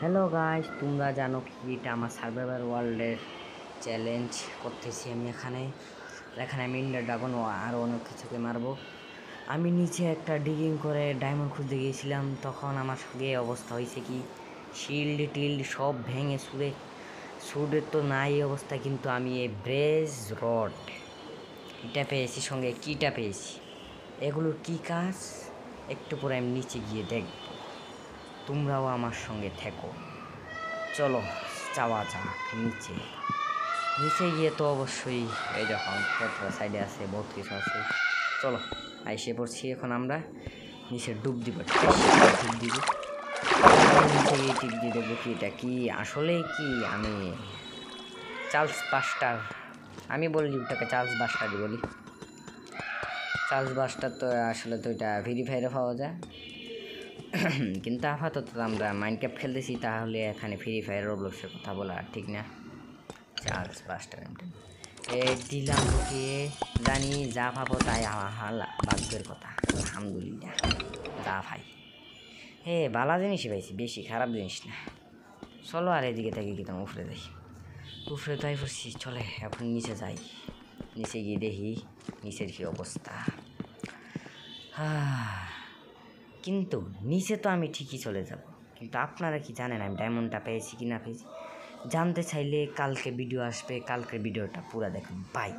Hello guys, তোমরা জানো কি এটা আমার সার্ভাইভার ওয়ার্ল্ডের চ্যালেঞ্জ করতেছি আমি এখানে আমি ইন্ডার ড্রাগন ও আরও অনেক কিছুকে মারবো। আমি নিচে একটা ডিগিং করে ডায়মন্ড খুঁজতে গিয়েছিলাম, তখন আমার সঙ্গে এই অবস্থা হয়েছে কি শিল্ড টিল্ড সব ভেঙে সুরের তো নাই অবস্থা, কিন্তু আমি এই ব্রেজ রড এটা পেয়েছি, সঙ্গে কিটা পেয়েছি। এগুলোর কি কাজ একটু পরে আমি নিচে গিয়ে দেখব, তোমরাও আমার সঙ্গে থেকো। চলো যাওয়া যাক নিচে। গিয়ে তো অবশ্যই এই যখন ক্ষেত্র সাইডে আছে, বহুত কিছু আছে। চলো আইসে পড়ছি, এখন আমরা নিচে ডুব দিব। নিচে গিয়ে টিপ দিয়ে দেখবো কি এটা কি আসলে কি আমি চার্লস বাস্টার, আমি বলি ওটাকে চার্লস বাস্টারই বলি। চার্লস বাস্টার তো আসলে তো এটা ফ্রি ফায়ারে পাওয়া যায়, কিন্তু আপাতত আমরা মাইনক্রাফট খেলতেছি, তাহলে এখানে ফ্রি ফায়ার রোবলক্সের কথা বলা ঠিক না। চার্লস বাস্টার দিলাম ওকে, জানি যা পাবো তাই ভাগ্যের কথা। আলহামদুলিল্লাহ যা ভাই, ভালো জিনিসই পাইছি, বেশি খারাপ জিনিস না। চলো আর এদিকে থেকে কি তোমার উপরে যাই, উপরে তাই পড়ছি। চলে এখন নিচে যাই, নিচে গিয়ে দেখি নিচের কি অবস্থা। কিন্তু নিচে তো আমি ঠিকই চলে যাব, কিন্তু আপনারা কি জানেন আমি ডায়মন্ডটা পেয়েছি কি না পেয়েছি? জানতে চাইলে কালকে ভিডিও আসবে, কালকের ভিডিওটা পুরো দেখুন। বাই।